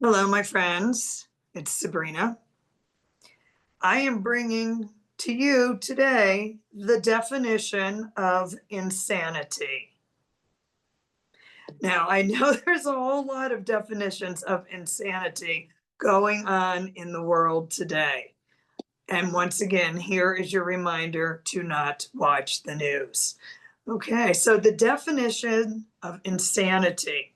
Hello, my friends. It's Sabrina. I am bringing to you today the definition of insanity. Now, I know there's a whole lot of definitions of insanity going on in the world today. And once again, here is your reminder to not watch the news. Okay, so the definition of insanity.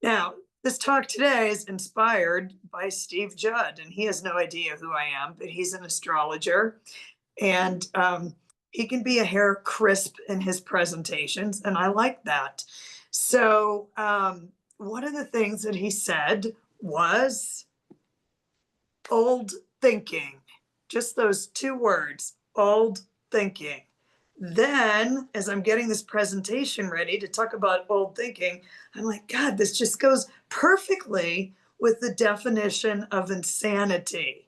Now, this talk today is inspired by Steve Judd, and he has no idea who I am, but he's an astrologer, and he can be a hair crisp in his presentations, and I like that. So, one of the things that he said was old thinking, just those two words, old thinking. Then, as I'm getting this presentation ready to talk about old thinking, I'm like, God, this just goes perfectly with the definition of insanity.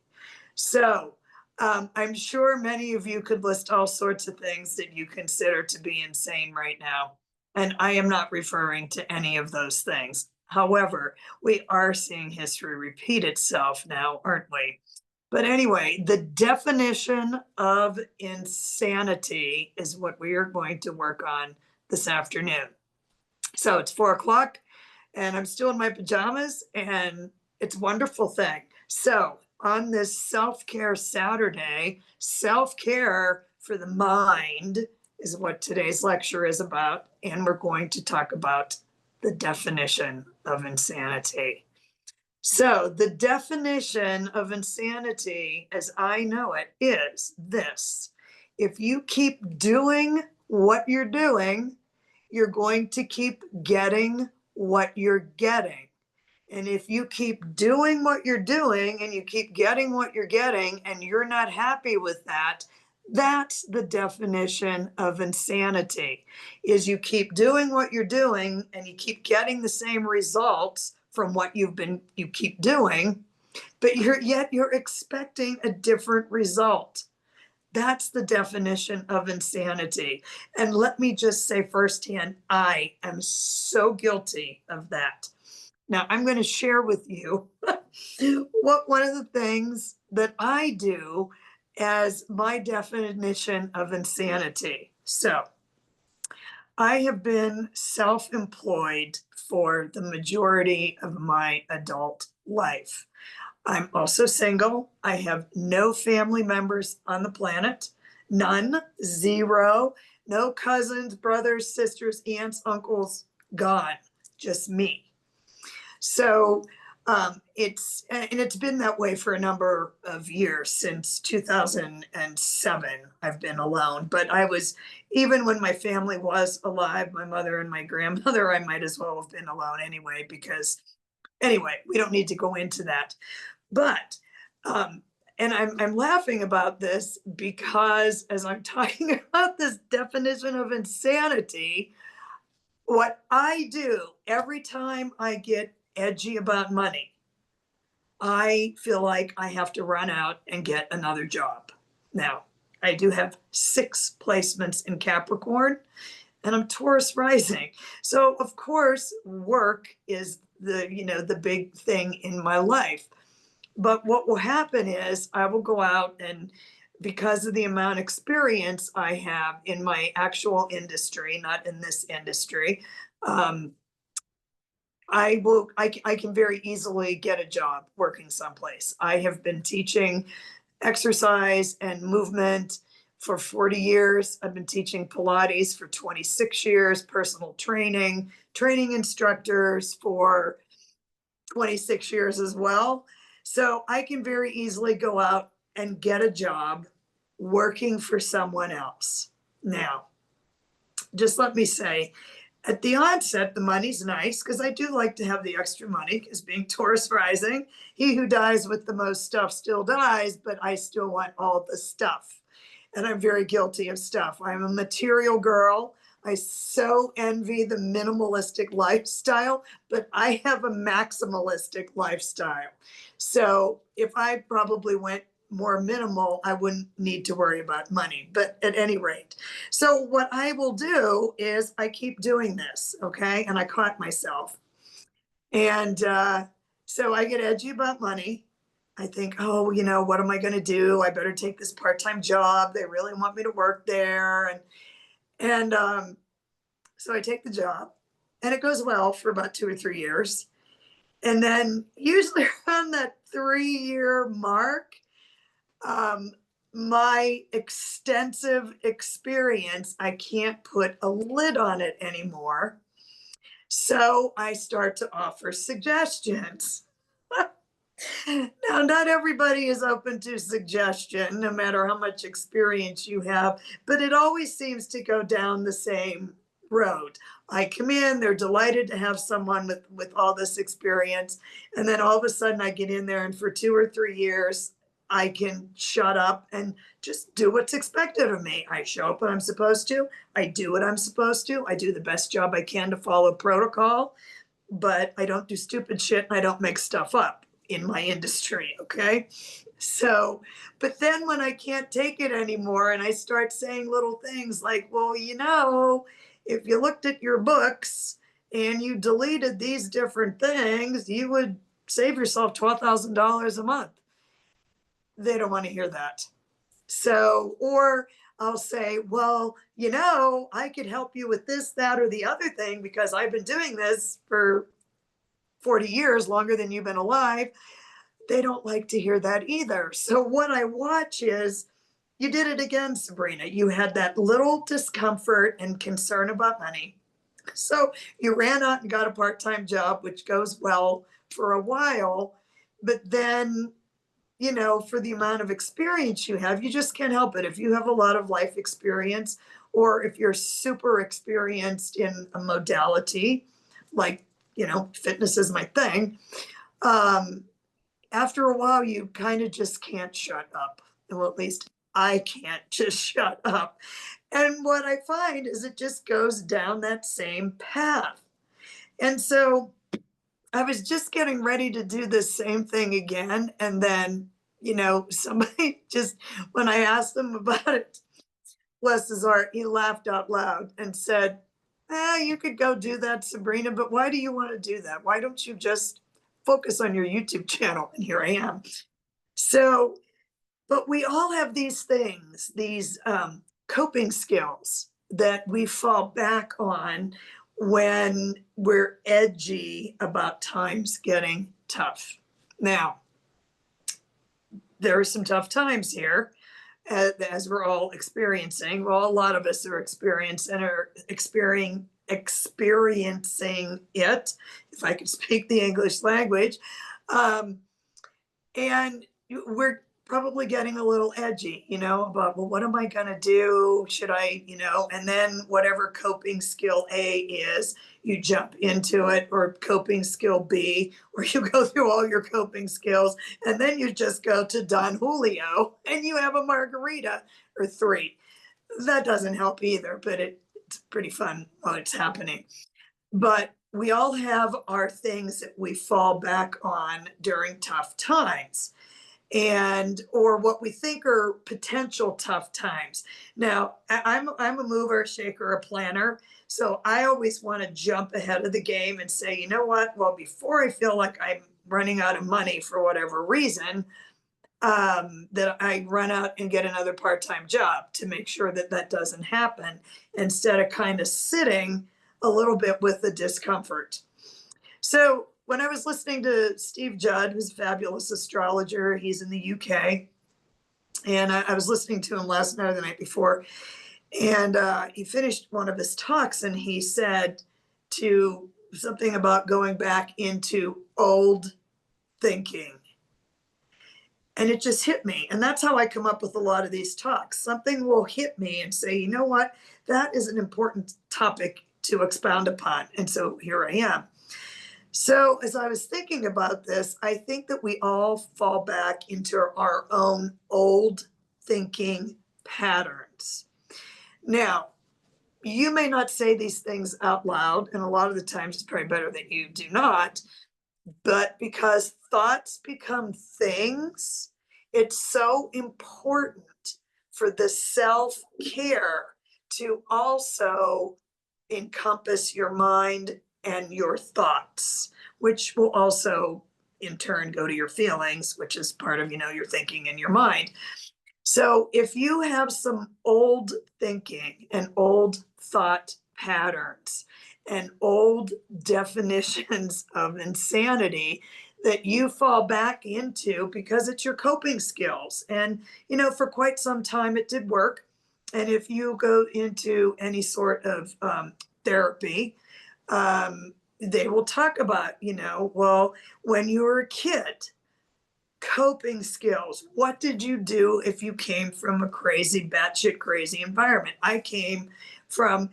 So, I'm sure many of you could list all sorts of things that you consider to be insane right now. And I am not referring to any of those things. However, we are seeing history repeat itself now, aren't we? But anyway, the definition of insanity is what we are going to work on this afternoon. So it's 4 o'clock and I'm still in my pajamas and it's a wonderful thing. So on this self-care Saturday, self-care for the mind is what today's lecture is about. And we're going to talk about the definition of insanity. So the definition of insanity, as I know it, is this. If you keep doing what you're doing, you're going to keep getting what you're getting. And if you keep doing what you're doing and you keep getting what you're getting and you're not happy with that, that's the definition of insanity. Is you keep doing what you're doing and you keep getting the same results from what you keep doing, but you're expecting a different result. That's the definition of insanity. And let me just say firsthand, I am so guilty of that. Now, I'm going to share with you what one of the things that I do as my definition of insanity. So, I have been self employed for the majority of my adult life. I'm also single. I have no family members on the planet, none, zero, no cousins, brothers, sisters, aunts, uncles, gone, just me. So it's been that way for a number of years. Since 2007 I've been alone, but I was, even when my family was alive, my mother and my grandmother, I might as well have been alone anyway, because anyway, we don't need to go into that. But and I'm laughing about this because as I'm talking about this definition of insanity, what I do every time I get edgy about money, I feel like I have to run out and get another job. Now, I do have 6 placements in Capricorn and I'm Taurus rising. So of course, work is the big thing in my life. But what will happen is I will go out and, because of the amount of experience I have in my actual industry, not in this industry, um, I can very easily get a job working someplace. I have been teaching exercise and movement for 40 years. I've been teaching Pilates for 26 years, personal training instructors for 26 years as well. So I can very easily go out and get a job working for someone else. Now, just let me say, at the onset, the money's nice because I do like to have the extra money, because being Taurus rising, he who dies with the most stuff still dies, but I still want all the stuff. And I'm very guilty of stuff. I'm a material girl. I so envy the minimalistic lifestyle, but I have a maximalistic lifestyle. So if I probably went more minimal, I wouldn't need to worry about money. But at any rate, so what I will do is I keep doing this, okay? And I caught myself. And So I get edgy about money. I think, oh, what am I going to do? I better take this part-time job. They really want me to work there. And so I take the job and it goes well for about 2 or 3 years. And then usually around that 3-year mark, um, my extensive experience, I can't put a lid on it anymore. So I start to offer suggestions. Now, not everybody is open to suggestion, no matter how much experience you have, but it always seems to go down the same road. I come in, they're delighted to have someone with all this experience, and then all of a sudden I get in there, and for 2 or 3 years, I can shut up and just do what's expected of me. I show up when I'm supposed to, I do what I'm supposed to, I do the best job I can to follow protocol, but I don't do stupid shit and I don't make stuff up in my industry. Okay. So, but then when I can't take it anymore and I start saying little things like, well, if you looked at your books and you deleted these different things, you would save yourself $12,000 a month. They don't want to hear that. So, or I'll say, well, I could help you with this, that, or the other thing because I've been doing this for 40 years, longer than you've been alive. They don't like to hear that either. So what I watch is, you did it again, Sabrina. You had that little discomfort and concern about money. So you ran out and got a part-time job, which goes well for a while. But then, for the amount of experience you have, you just can't help it. If you have a lot of life experience, or if you're super experienced in a modality, like, fitness is my thing, after a while, you kind of just can't shut up. Well, at least I can't just shut up. And what I find is it just goes down that same path. And so I was just getting ready to do the same thing again. And then, somebody just, when I asked them about it, bless his heart, he laughed out loud and said, you could go do that, Sabrina, but why do you want to do that? Why don't you just focus on your YouTube channel? And here I am. So, but we all have these things, these coping skills that we fall back on when we're edgy about times getting tough. Now, there are some tough times here, as we're all experiencing. Well, a lot of us are experiencing it, if I could speak the English language. And we're probably getting a little edgy, about, well, what am I going to do? Should I, and then whatever coping skill A is, you jump into it, or coping skill B, or you go through all your coping skills, and then you just go to Don Julio and you have a margarita or three. That doesn't help either, but it's pretty fun while it's happening. But we all have our things that we fall back on during tough times, or what we think are potential tough times. Now, I'm a mover, shaker, a planner. So I always want to jump ahead of the game and say, you know what? Well, before I feel like I'm running out of money for whatever reason, that I run out and get another part-time job to make sure that that doesn't happen, instead of kind of sitting a little bit with the discomfort. So when I was listening to Steve Judd, who's a fabulous astrologer, he's in the UK, and I was listening to him last night or the night before, and he finished one of his talks, and he said something about going back into old thinking. And it just hit me. And that's how I come up with a lot of these talks. Something will hit me and say, you know what, that is an important topic to expound upon. And so here I am. So as I was thinking about this, I think that we all fall back into our own old thinking patterns. Now, you may not say these things out loud, and a lot of the times it's probably better that you do not, but because thoughts become things, it's so important for the self-care to also encompass your mind and your thoughts, which will also in turn go to your feelings, which is part of, your thinking and your mind. So if you have some old thinking and old thought patterns and old definitions of insanity that you fall back into because it's your coping skills. And, for quite some time it did work. And if you go into any sort of therapy, they will talk about, well, when you were a kid, coping skills. What did you do if you came from a crazy, batshit crazy environment? I came from,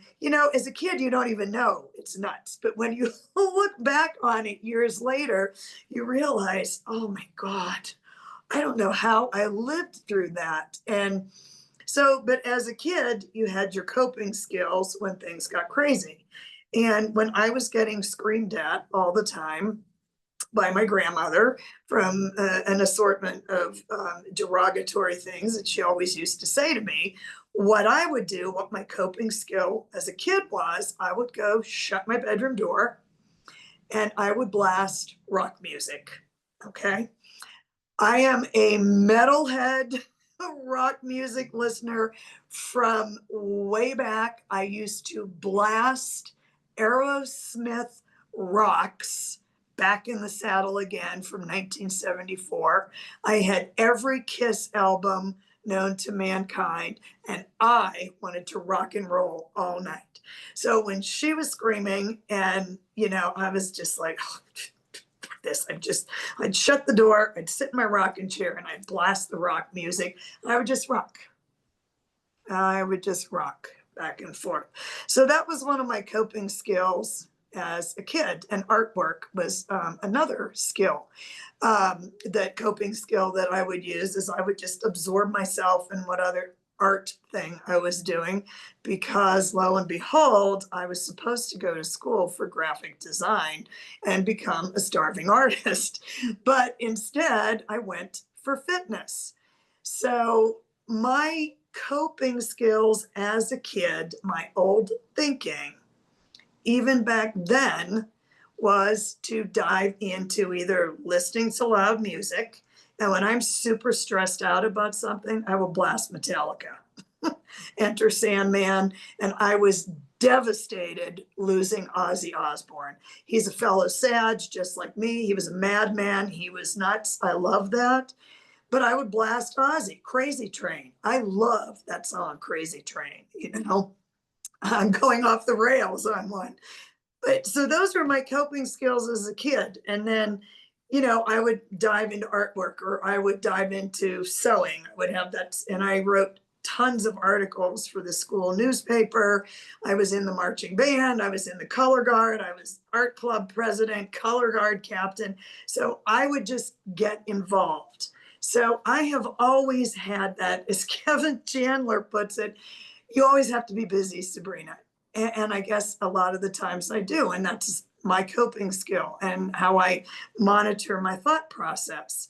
as a kid, you don't even know it's nuts. But when you look back on it years later, you realize, oh my God, I don't know how I lived through that. And so, but as a kid, you had your coping skills when things got crazy. And when I was getting screamed at all the time by my grandmother from an assortment of derogatory things that she always used to say to me, what I would do, what my coping skill as a kid was, I would go shut my bedroom door and I would blast rock music. Okay. I am a metalhead rock music listener from way back. I used to blast Aerosmith Rocks, Back in the Saddle Again from 1974. I had every Kiss album known to mankind, and I wanted to rock and roll all night. So when she was screaming, and I was just like, oh, this. I'd shut the door, I'd sit in my rocking chair, and I'd blast the rock music, and I would just rock. I would just rock back and forth. So that was one of my coping skills as a kid, and artwork was another skill. That coping skill that I would use is I would just absorb myself in what other art thing I was doing, because lo and behold, I was supposed to go to school for graphic design and become a starving artist. But instead, I went for fitness. So my coping skills as a kid, my old thinking, even back then, was to dive into either listening to loud music. And when I'm super stressed out about something, I will blast Metallica, Enter Sandman. And I was devastated losing Ozzy Osbourne. He's a fellow Sag, just like me. He was a madman. He was nuts. I love that. But I would blast Ozzy, Crazy Train. I love that song, Crazy Train. I'm going off the rails on one. But so those were my coping skills as a kid. And then, I would dive into artwork, or I would dive into sewing. I would have that. And I wrote tons of articles for the school newspaper. I was in the marching band. I was in the color guard. I was art club president, color guard captain. So I would just get involved. So I have always had that, as Kevin Chandler puts it, you always have to be busy, Sabrina. And I guess a lot of the times I do. And that's my coping skill and how I monitor my thought process.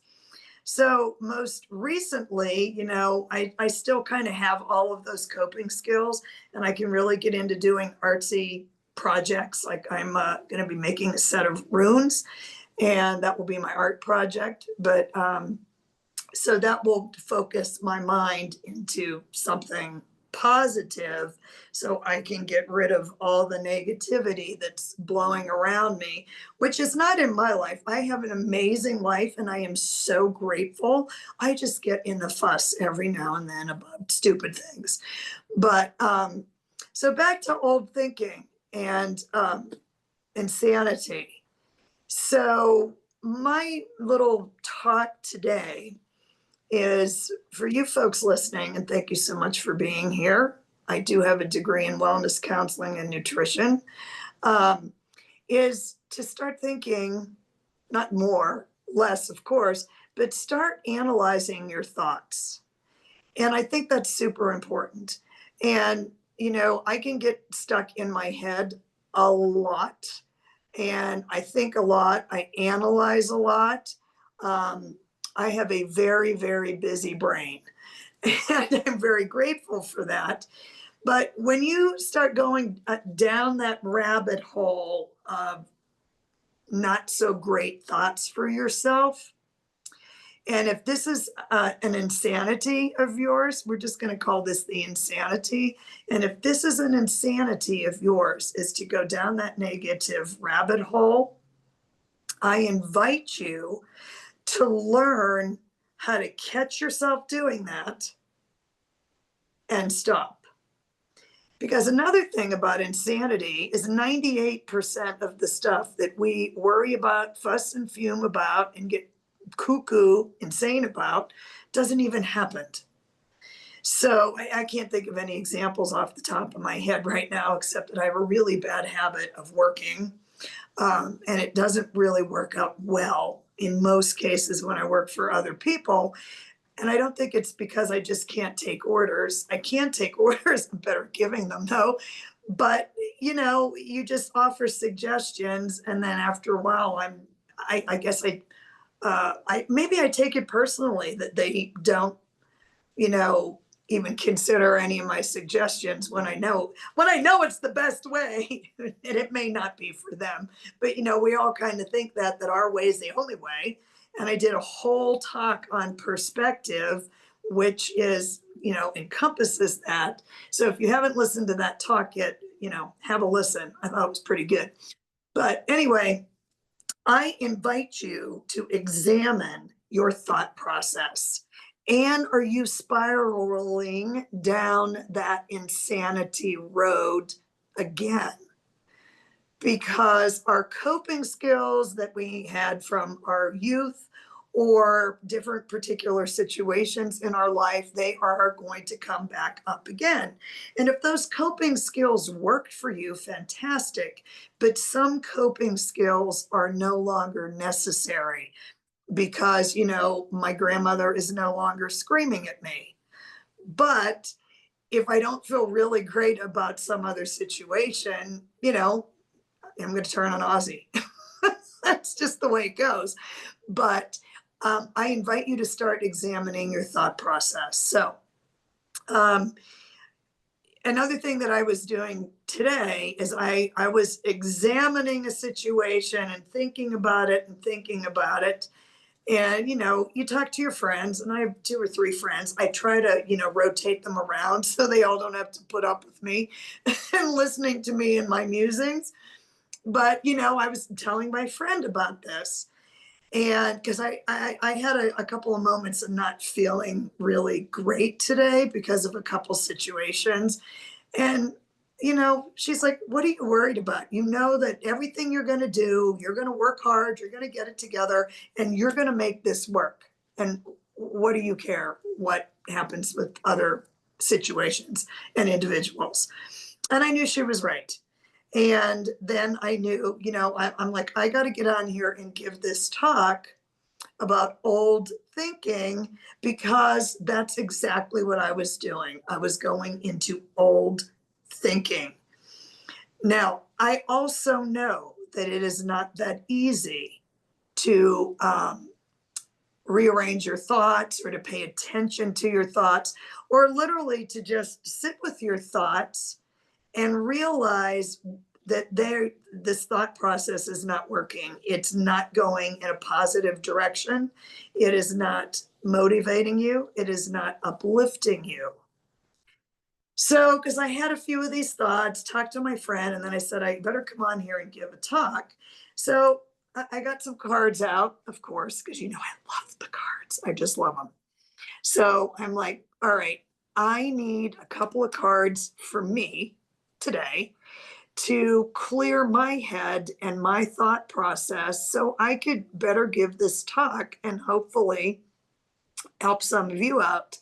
So most recently, I still kind of have all of those coping skills, and I can really get into doing artsy projects. Like I'm going to be making a set of runes, and that will be my art project. But so that will focus my mind into something positive, so I can get rid of all the negativity that's blowing around me, which is not in my life. I have an amazing life and I am so grateful. I just get in the fuss every now and then about stupid things. But so back to old thinking and insanity. So my little talk today is for you folks listening, and thank you so much for being here. I do have a degree in wellness counseling and nutrition, is to start thinking, not more, less, of course, but start analyzing your thoughts. And I think that's super important. And, I can get stuck in my head a lot, and I think a lot, I analyze a lot. I have a very, very busy brain, and I'm very grateful for that. But when you start going down that rabbit hole of not so great thoughts for yourself. And if this is an insanity of yours, we're just going to call this the insanity. And if this is an insanity of yours, is to go down that negative rabbit hole, I invite you to learn how to catch yourself doing that and stop. Because another thing about insanity is 98% of the stuff that we worry about, fuss and fume about, and get cuckoo, insane about, doesn't even happen. So I can't think of any examples off the top of my head right now, except that I have a really bad habit of working. And it doesn't really work out well in most cases when I work for other people. And I don't think it's because I just can't take orders. I can take orders. I'm better at giving them though. But you just offer suggestions, and then after a while, I guess maybe I take it personally that they don't, you know, even consider any of my suggestions when I know it's the best way, and it may not be for them. But we all kind of think that our way is the only way. And I did a whole talk on perspective, which is, encompasses that. So if you haven't listened to that talk yet, have a listen. I thought it was pretty good. But anyway, I invite you to examine your thought process. And are you spiraling down that insanity road again? Because our coping skills that we had from our youth or different particular situations in our life, they are going to come back up again. And if those coping skills worked for you, fantastic. But some coping skills are no longer necessary because, my grandmother is no longer screaming at me. But if I don't feel really great about some other situation, I'm going to turn on Ozzy. That's just the way it goes. But I invite you to start examining your thought process. So, another thing that I was doing today is I was examining a situation and thinking about it and thinking about it. And, you talk to your friends, and I have 2 or 3 friends. I try to, rotate them around so they all don't have to put up with me and listening to me and my musings. But, I was telling my friend about this. And because I had a couple of moments of not feeling really great today because of a couple situations. And, she's like, what are you worried about? You know that everything you're going to do, you're going to work hard, you're going to get it together, and you're going to make this work. And what do you care what happens with other situations and individuals? And I knew she was right. And then I knew, I'm like, I got to get on here and give this talk about old thinking, because that's exactly what I was doing. I was going into old thinking. Now, I also know that it is not that easy to rearrange your thoughts or to pay attention to your thoughts, or literally to just sit with your thoughts and realize that this thought process is not working. It's not going in a positive direction. It is not motivating you. It is not uplifting you. So, because I had a few of these thoughts, talked to my friend, and then I said, I better come on here and give a talk. So I got some cards out, of course, because I love the cards. I just love them. So I'm like, all right, I need a couple of cards for me today to clear my head and my thought process so I could better give this talk and hopefully help some of you out.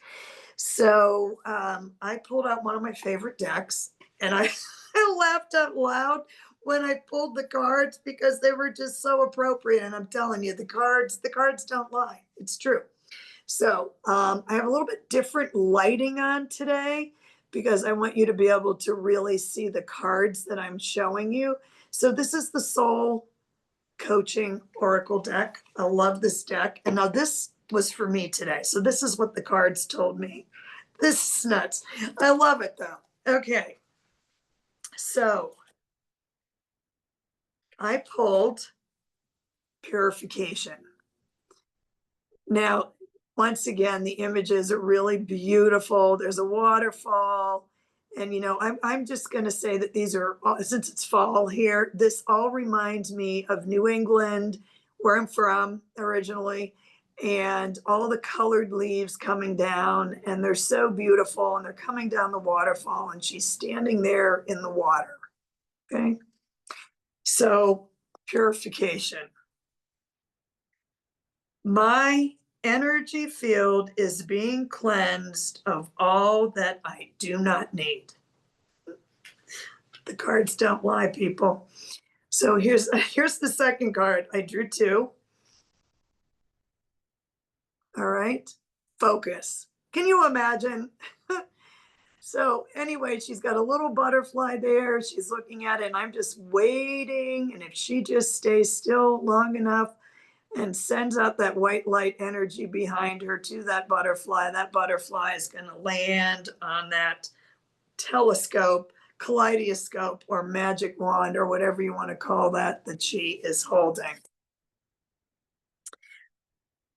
So I pulled out one of my favorite decks, and I laughed out loud when I pulled the cards because they were just so appropriate. And I'm telling you, the cards don't lie. It's true. So I have a little bit different lighting on today because I want you to be able to really see the cards that I'm showing you. So this is the Soul Coaching Oracle deck. I love this deck. And now this was for me today. So this is what the cards told me. This is nuts. I love it though. Okay. So I pulled purification. Now, once again, the images are really beautiful. There's a waterfall. And, I'm just going to say that these are, since it's fall here, this all reminds me of New England, where I'm from originally, and all the colored leaves coming down. And they're so beautiful. And they're coming down the waterfall. And she's standing there in the water. Okay. So, purification. My energy field is being cleansed of all that I do not need. The cards don't lie, people. So here's the second card. I drew two. All right. Focus. Can you imagine? So anyway, she's got a little butterfly there. She's looking at it, and I'm just waiting. And if she just stays still long enough and sends out that white light energy behind her to that butterfly is going to land on that telescope, kaleidoscope, or magic wand, or whatever you want to call that she is holding.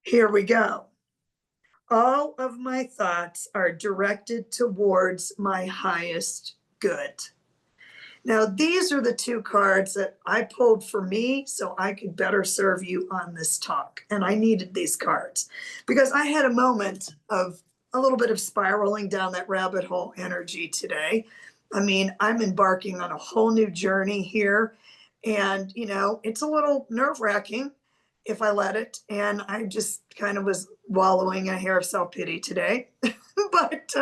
Here we go. All of my thoughts are directed towards my highest good. Now, these are the two cards that I pulled for me so I could better serve you on this talk. And I needed these cards because I had a moment of a little bit of spiraling down that rabbit hole energy today. I mean, I'm embarking on a whole new journey here. And, it's a little nerve-wracking if I let it. And I just kind of was wallowing in a hair of self-pity today. But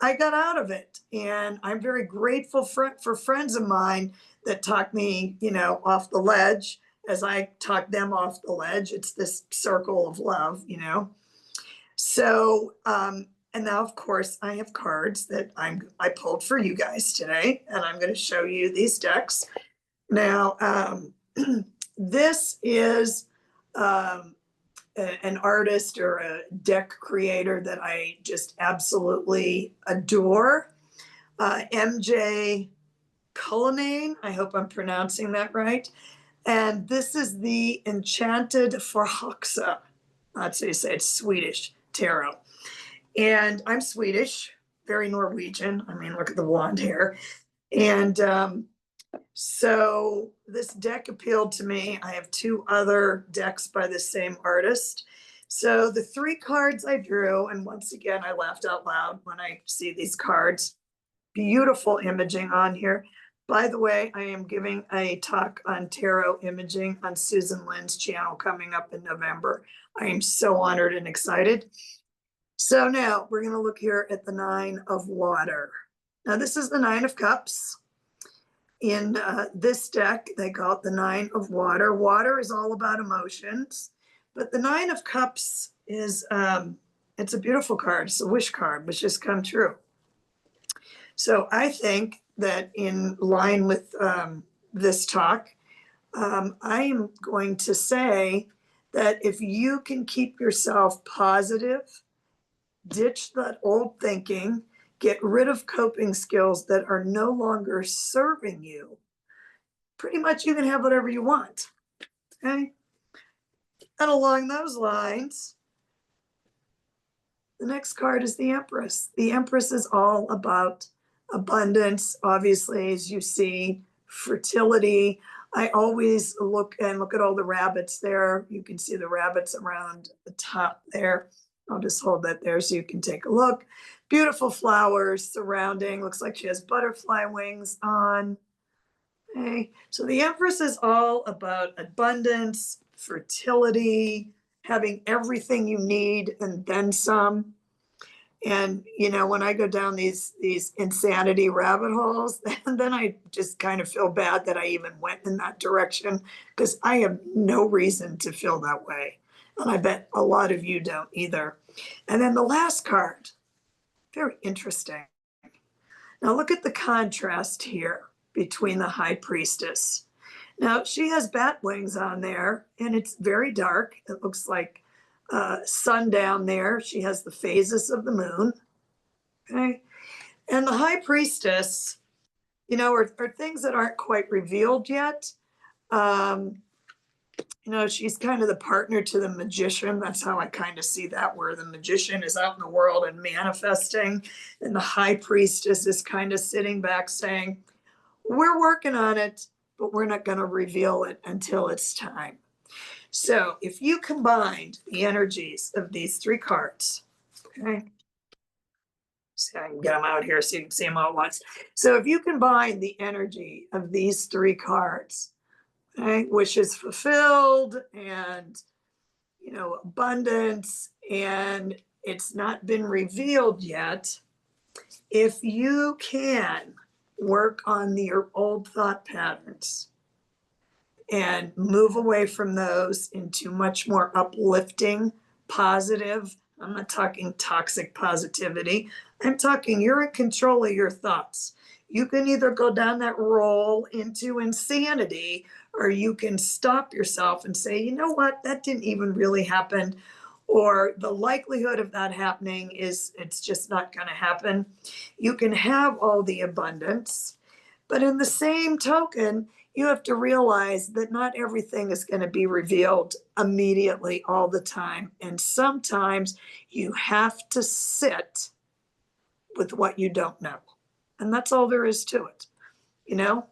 I got out of it. And I'm very grateful for friends of mine that talked me, off the ledge as I talk them off the ledge. It's this circle of love. So, and now, of course, I have cards that I pulled for you guys today, and I'm going to show you these decks. Now, this is an artist or a deck creator that I just absolutely adore. MJ Cullinane, I hope I'm pronouncing that right. And this is the Enchanted Förhäxa. That's how you say it. It's Swedish tarot. And I'm Swedish, very Norwegian. I mean, look at the blonde hair. And so this deck appealed to me. I have two other decks by the same artist. So the three cards I drew, and once again, I laughed out loud when I see these cards. Beautiful imaging on here. By the way, I am giving a talk on tarot imaging on Susan Lynn's channel coming up in November. I am so honored and excited. So now we're going to look here at the Nine of Water. Now this is the Nine of Cups. In this deck, they call it the Nine of Water. Water is all about emotions, but the Nine of Cups is, it's a beautiful card. It's a wish card, which has come true. So I think that in line with this talk, I am going to say that if you can keep yourself positive, ditch that old thinking, get rid of coping skills that are no longer serving you, pretty much you can have whatever you want. Okay. And along those lines, the next card is the Empress. The Empress is all about abundance, obviously, as you see, fertility. I always look at all the rabbits there. You can see the rabbits around the top there. I'll just hold that there so you can take a look. Beautiful flowers surrounding. Looks like she has butterfly wings on. Okay. So the Empress is all about abundance, fertility, having everything you need and then some. And, when I go down these insanity rabbit holes, then I just kind of feel bad that I even went in that direction because I have no reason to feel that way. And I bet a lot of you don't either. And then the last card, very interesting. Now look at the contrast here between the High Priestess. Now she has bat wings on there and it's very dark. It looks like sun down there. She has the phases of the moon. Okay. And the High Priestess, are things that aren't quite revealed yet. You know, she's kind of the partner to the magician. That's how I kind of see that, where the magician is out in the world and manifesting, and the high priestess is kind of sitting back saying, we're working on it, but we're not going to reveal it until it's time. So if you combined the energies of these three cards, okay, so I can get them out here so you can see them all at once. So if you combine the energy of these three cards, okay, wishes fulfilled and, you know, abundance, and it's not been revealed yet, if you can work on your old thought patterns and move away from those into much more uplifting, positive. I'm not talking toxic positivity. I'm talking you're in control of your thoughts. You can either go down that roll into insanity, or you can stop yourself and say, you know what, that didn't even really happen. Or the likelihood of that happening is it's just not going to happen. You can have all the abundance, but in the same token, you have to realize that not everything is going to be revealed immediately all the time. And sometimes you have to sit with what you don't know. And that's all there is to it. You know,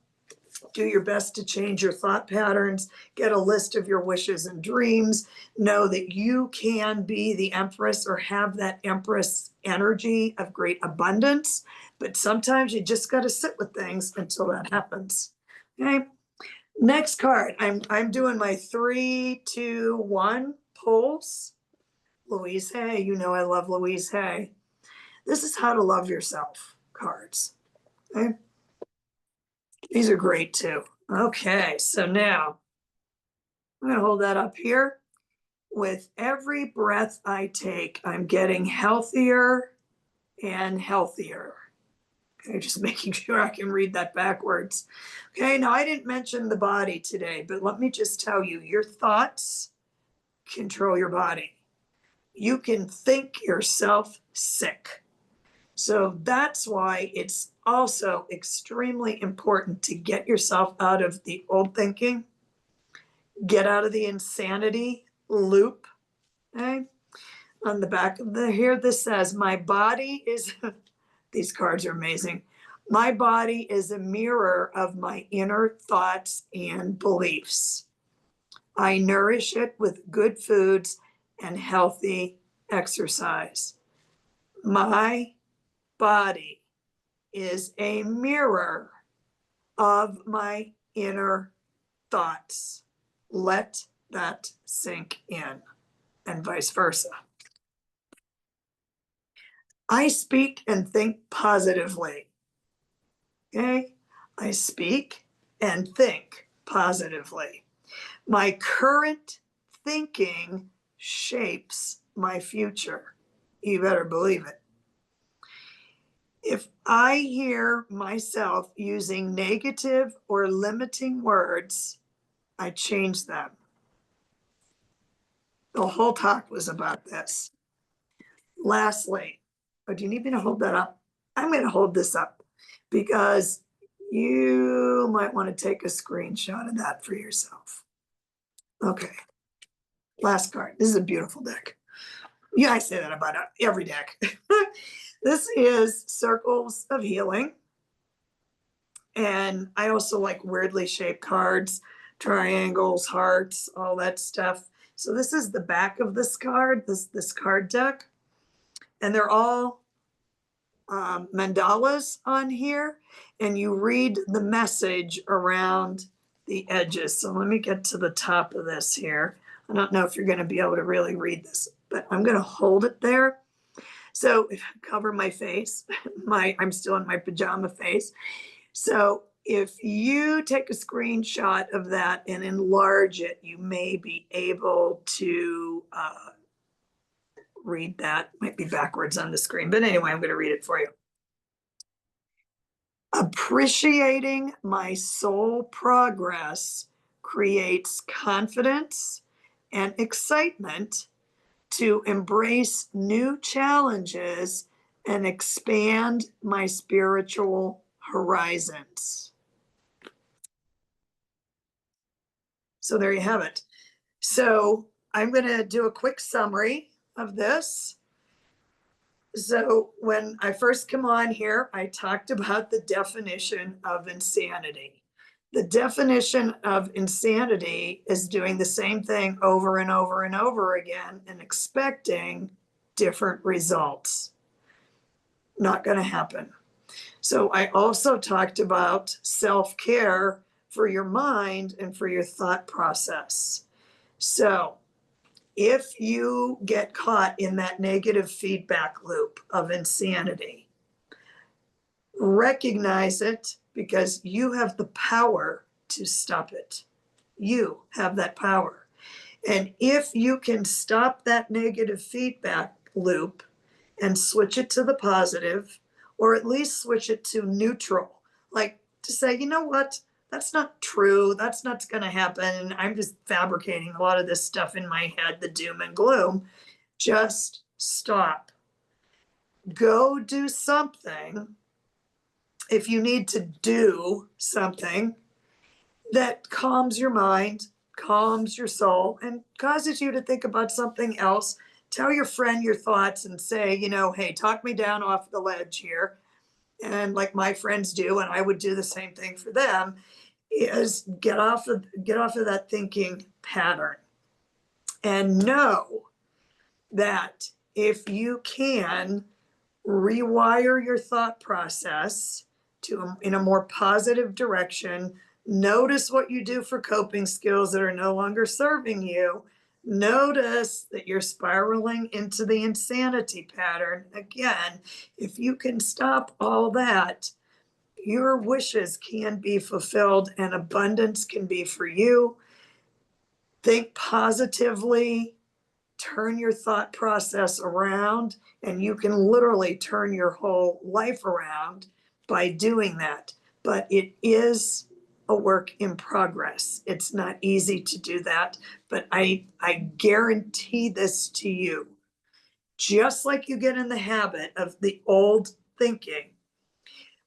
do your best to change your thought patterns, get a list of your wishes and dreams, know that you can be the empress or have that empress energy of great abundance. But sometimes you just got to sit with things until that happens. Okay. Next card. I'm doing my 3, 2, 1 pulls. Louise Hay, you know I love Louise Hay. This is how to love yourself cards. Okay. These are great too. Okay, so now I'm going to hold that up here. With every breath I take, I'm getting healthier and healthier. Okay, just making sure I can read that backwards. Okay, now I didn't mention the body today, but let me just tell you, your thoughts control your body. You can think yourself sick. So that's why it's also extremely important to get yourself out of the old thinking, get out of the insanity loop. Okay? On the back of the here, this says, my body is, these cards are amazing. My body is a mirror of my inner thoughts and beliefs. I nourish it with good foods and healthy exercise. My body is a mirror of my inner thoughts. Let that sink in, and vice versa. I speak and think positively. Okay? I speak and think positively. My current thinking shapes my future. You better believe it. If I hear myself using negative or limiting words, I change them. The whole talk was about this. Lastly, oh, do you need me to hold that up? I'm going to hold this up because you might want to take a screenshot of that for yourself. Okay. Last card. This is a beautiful deck. Yeah, I say that about every deck. This is Circles of Healing. And I also like weirdly shaped cards, triangles, hearts, all that stuff. So this is the back of this card, this card deck. And they're all mandalas on here. And you read the message around the edges. So let me get to the top of this here. I don't know if you're going to be able to really read this, but I'm going to hold it there. So if I cover my face, I'm still in my pajama face. So if you take a screenshot of that and enlarge it, you may be able to read that. Might be backwards on the screen, but anyway, I'm going to read it for you. Appreciating my soul progress creates confidence and excitement to embrace new challenges and expand my spiritual horizons. So there you have it. So I'm going to do a quick summary of this. So when I first come on here, I talked about the definition of insanity. The definition of insanity is doing the same thing over and over and over again and expecting different results. Not going to happen. So I also talked about self-care for your mind and for your thought process. So if you get caught in that negative feedback loop of insanity, recognize it because you have the power to stop it. You have that power. And if you can stop that negative feedback loop and switch it to the positive, or at least switch it to neutral, like to say, you know what, that's not true. That's not going to happen. And I'm just fabricating a lot of this stuff in my head, the doom and gloom. Just stop. Go do something. If you need to do something that calms your mind, calms your soul, and causes you to think about something else, tell your friend your thoughts and say, you know, hey, talk me down off the ledge here. And like my friends do, and I would do the same thing for them, is get off of that thinking pattern. And know that if you can rewire your thought process to in a more positive direction, notice what you do for coping skills that are no longer serving you. Notice that you're spiraling into the insanity pattern again. If you can stop all that, your wishes can be fulfilled and abundance can be for you. Think positively, turn your thought process around, and you can literally turn your whole life around by doing that. But it is a work in progress. It's not easy to do that, but I guarantee this to you. Just like you get in the habit of the old thinking,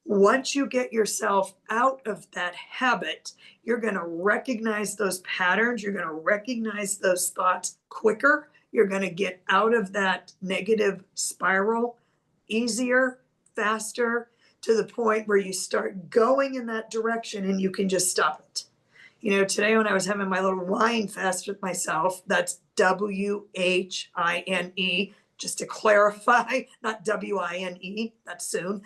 once you get yourself out of that habit, you're going to recognize those patterns. You're going to recognize those thoughts quicker. You're going to get out of that negative spiral easier, faster, to the point where you start going in that direction and you can just stop it. You know, today when I was having my little wine fest with myself, that's WHINE, just to clarify, not WINE, that's soon.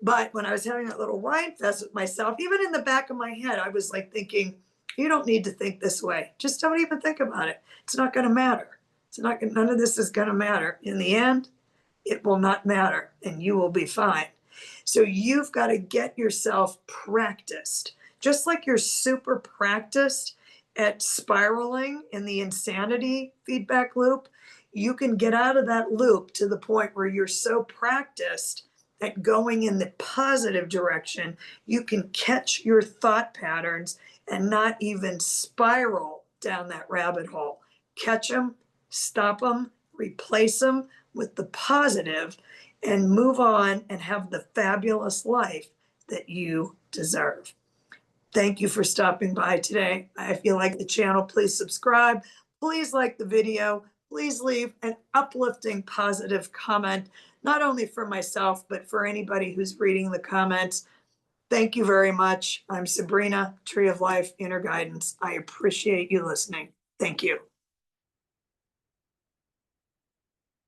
But when I was having that little wine fest with myself, even in the back of my head, I was like thinking, you don't need to think this way. Just don't even think about it. It's not going to matter. It's not, none of this is going to matter. In the end, it will not matter and you will be fine. So you've got to get yourself practiced. Just like you're super practiced at spiraling in the insanity feedback loop, you can get out of that loop to the point where you're so practiced at going in the positive direction, you can catch your thought patterns and not even spiral down that rabbit hole. Catch them, stop them, replace them with the positive, and move on and have the fabulous life that you deserve. Thank you for stopping by today. If you like the channel, please subscribe. Please like the video. Please leave an uplifting, positive comment, not only for myself, but for anybody who's reading the comments. Thank you very much. I'm Sabrina, Tree of Life Inner Guidance. I appreciate you listening. Thank you.